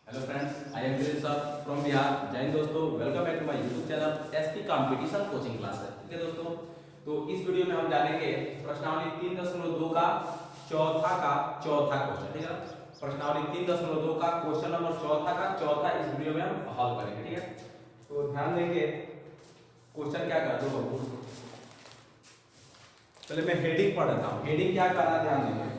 Hello friends, I am Dinesh sir from Bihar. जय हिंद दोस्तों, welcome back to my YouTube channel SP competition coaching classes. ठीक है दोस्तों, तो इस वीडियो में हम जानेंगे प्रश्नावली 3.2 का चौथा क्वेश्चन। ठीक है ना, प्रश्नावली 3.2 का क्वेश्चन नंबर चौथा इस वीडियो में हम हल करेंगे। ठीक है, तो ध्यान देंगे क्वेश्चन क्या कर दो। पहले मैं हेडिंग पढ़ देता हूँ। हेडिंग क्या कर रहा है, ध्यान देंगे।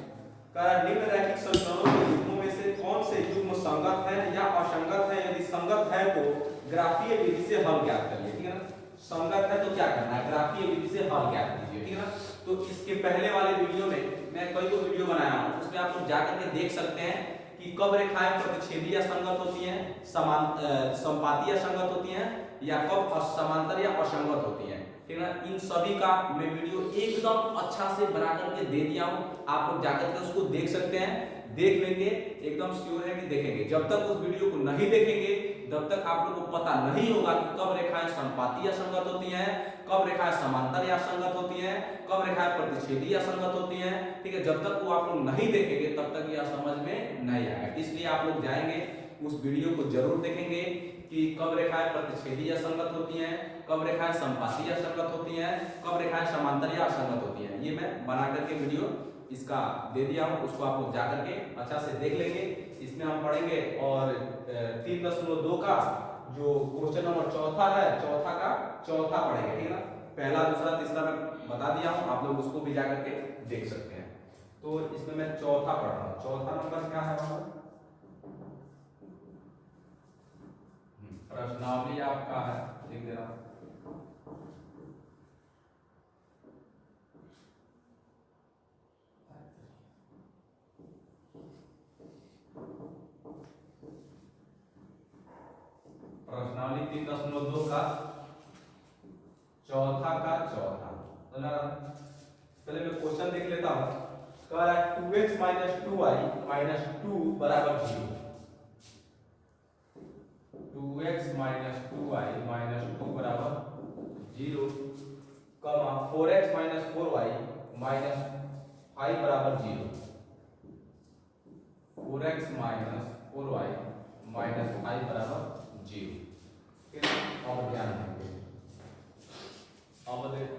निम्नलिखित समीकरणों के युग्मों में से कौन से युग्म संगत है या असंगत है? यदि संगत है तो ग्राफीय विधि से हल ज्ञात करिए। ठीक है ना, संगत है तो क्या करना है, ग्राफीय विधि से हल ज्ञात कीजिए। ठीक है ना, तो इसके पहले वाले वीडियो में मैं कई को वीडियो बनाया हूं, उसमें आप लोग जाकर के देख सकते हैं कि कब रेखाएं प्रतिच्छेदी या संगत होती हैं, समपाती या संगत होती हैं, या कब समांतर या असंगत होती हैं। ठीक है ना, इन सभी का मैं वीडियो एकदम अच्छा से बना करके दे दिया हूं। आप लोग जाकर के उसको देख सकते हैं, देख लेंगे, एकदम श्योर है कि देखेंगे। जब तक उस वीडियो को नहीं देखेंगे तब तक आप लोगों को पता नहीं होगा कि कब रेखाएं समपाती या संगत होती हैं, कब रेखाएं समांतर या संगत होती हैं, कब रेखाएं प्रतिच्छेदी या संगत होती हैं। ठीक है, जब तक वो आप लोग नहीं देखेंगे तब तक यह समझ में नहीं आएगा। इसलिए आप लोग जाएंगे, उस वीडियो को जरूर देखेंगे कि कब रेखाएं प्रतिच्छेदी या संगत होती हैं, कब रेखाएं समपाती या संगत होती हैं, कब रेखाएं समांतर या असंगत होती हैं। ये मैं बना करके वीडियो इसका दे दिया हूं, उसको आप लोग जाकर के अच्छा से देख लेंगे। इसमें हम पढ़ेंगे और 3.2 का जो क्वेश्चन नंबर चौथा है, चौथा का चौथा पढ़ेंगे। ठीक है ना, पहला दूसरा तीसरा मैं बता दिया हूं, आप लोग उसको भी जाकर के देख सकते हैं। तो इसमें मैं चौथा पढ़ रहा हूं। चौथा नंबर क्या है वहां, प्रश्नावली आपका है, लिख दे रहा हूं। प्रश्नावली 3.2 का चौथा। तो ना पहले मैं क्वेश्चन देख लेता हूं। कह रहा है 2x - 2y - 2 बराबर 0। 2x - 2y - 2 बराबर 0, 4x - 4y - 5 बराबर 0। 4x - 4y - 5 बराबर 0। ठीक है, और ध्यान देंगे। अब देख,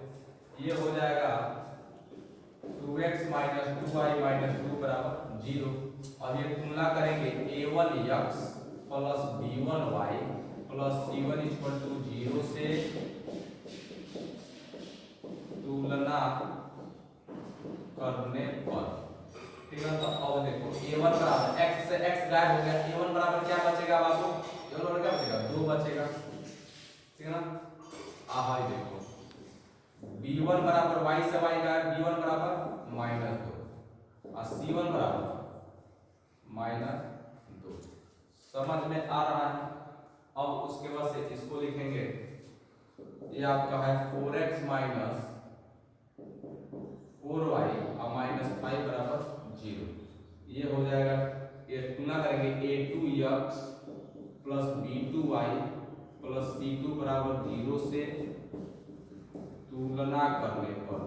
ये हो जाएगा 2x - 2y - 2 बराबर 0। अब ये तुलना करेंगे a1x plus b1y plus c1 = 0 से तुलना करने पर। ठीक है, तो अब देखो a1 बराबर x से x गायब हो गया, a1 बराबर क्या बचेगा बाबू, a1 बराबर क्या बचेगा, 2 बचेगा। ठीक है ना, ये देखो b1 बराबर y से y गायब, b1 बराबर -2 और c1 बराबर -2। समझ में आ रहा है। अब उसके बाद से इसको लिखेंगे, ये आपका है 4x - 4y और -5 बराबर 0। ये हो जाएगा, ये तुलना करेंगे a2x plus b2y plus c2 बराबर 0 से तुलना करने पर।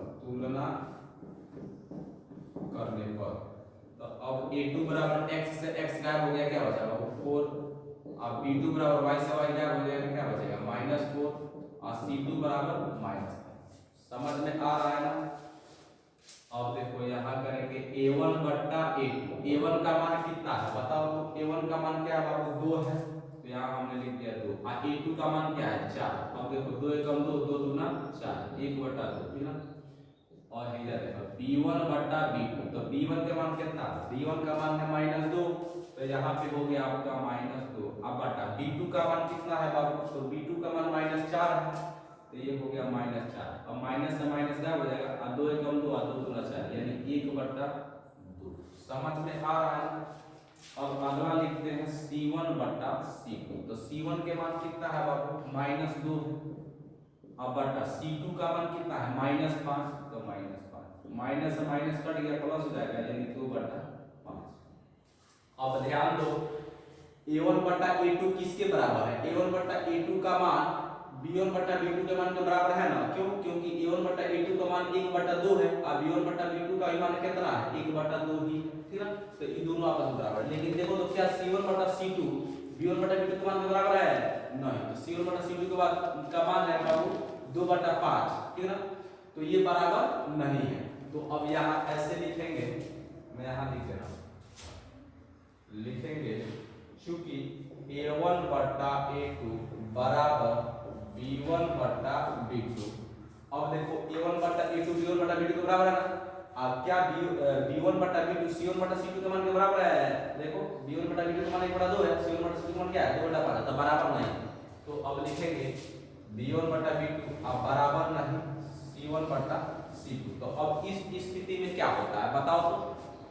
तो अब a2 बराबर x से x गायब हो गया, क्या बचा 4। अब b2 बराबर y से y गायब हो जाएगा, क्या बचेगा -4 और c2 बराबर -5। समझ में आ रहा है ना। अब देखो यहाँ करेंगे a1 बट्टा a2। a1 का मान कितना है बताओ, तो a1 का मान क्या है बाबू, 2 है, तो यहाँ हमने लिख दिया 2। और a2 का मान क्या है, 4। अब देखो 2 एकम 2, 2 दूना 4, 1/2। ठीक है ना, और इधर देखो b1 बट्टा b2, तो b1 का मान कितना है, b1 का मान है -2, तो यहाँ पे हो गया आपका -2। अब बट्टा b2 का मान कितना है बाबू, तो b2 का मान -4 है, तो ये हो गया -4। अब माइनस से माइनस क्या हो जाएगा, 2 एकम 2 और 2 दूना 4, यानी 1/2। समझ में आ रहा है। अब अगला लिखते हैं c1 बट्टा c2। तो c1 के मान कितना है बाबू, -2 है। अब बट्टा c2 का मान कितना है, -5, तो -5। माइनस से माइनस कट गया, प्लस हो जाएगा, यानी 2/5। अब ध्यान दो, a1 बट्टा a2 किसके बराबर है, a1 बट्टा a2 का मान b1 बट्टा b2 के मान के बराबर है ना। क्यों, क्योंकि a1 बट्टा a2 का मान 1/2 है और b1 बट्टा b2 का मान कितना है, 1/2 ही। ठीक है ना। तो ये दोनों आपस में बराबर है। लेकिन देखो तो क्या C1 बटा C2 B1 बटा B2 के मान के बराबर है? नहीं। तो C1 बटा C2 के बाद का मान है बाबू 2 बटा 5, ठीक है ना। तो ये बराबर नहीं है। तो अब यहाँ ऐसे लिखेंगे, मैं यहाँ लिख दे रहा हूँ, लिखेंगे चूंकि A1 बटा A2 बराबर B1 बटा B2। अब देखो A1 बटा A2 B1 बटा B2 के बराबर है ना। अब क्या B1 बटा B2 C1 बटा C2 के मान के बराबर है? देखो B1 बटा B2 के मान 1 बटा 2 है, C1 बटा C2 के मान क्या है? 2 बटा 5 है, तो बराबर नहीं। तो अब लिखेंगे B1 बटा B2 अब बराबर नहीं C1 बटा C2। तो अब इस स्थिति में क्या होता है बताओ तो?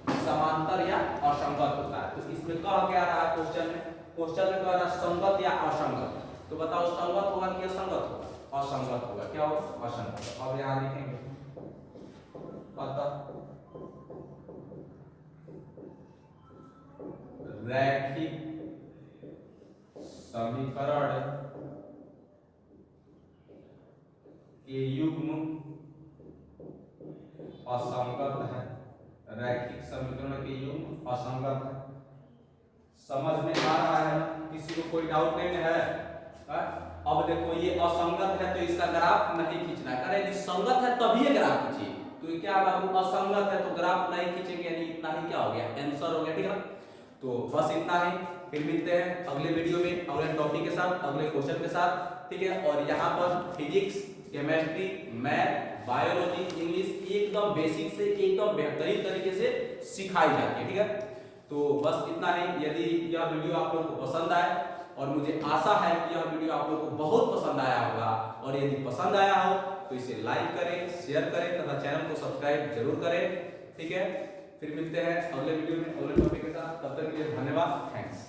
समांतर या असंगत होता है। तो इसमें कह क्या रहा है क्वेश्चन में? क्वेश्चन में कह रहा है संगत या असंगत। तो बताओ संगत होगा कि असंगत होगा? असंगत होगा। क्या होगा? असंगत। अब यहां लिखेंगे अतः रैखिक समीकरण के युग्म असंगत है। रैखिक समीकरण के युग्म असंगत है। समझ में आ रहा है? किसी को कोई डाउट नहीं है? अब देखो ये असंगत है तो इसका ग्राफ नहीं खींचना है। यदि संगत है तभी ये ग्राफ खींचिए। तो क्या बाबू असंगत है तो ग्राफ नहीं खींचेंगे, यानी इतना ही क्या हो गया? आंसर हो गया, ठीक है ना। तो बस इतना ही। फिर मिलते हैं अगले वीडियो में अगले टॉपिक के साथ, अगले क्वेश्चन के साथ, ठीक है। और यहाँ पर physics, chemistry, math, biology, English एकदम बेसिक से एकदम बेहतरीन तरीके से सिखाई जाती है, ठीक है। तो बस इतना ही। यदि यह वीडियो आप लोगों को पसंद आए, और मुझे आशा है कि यह वीडियो आप लोगों को बहुत पसंद आया होगा, और यदि पसंद आया हो तो इसे लाइक करें, शेयर करें तथा चैनल को सब्सक्राइब जरूर करें, ठीक है। फिर मिलते हैं अगले वीडियो में अगले टॉपिक के साथ। तब तक के लिए धन्यवाद, थैंक्स।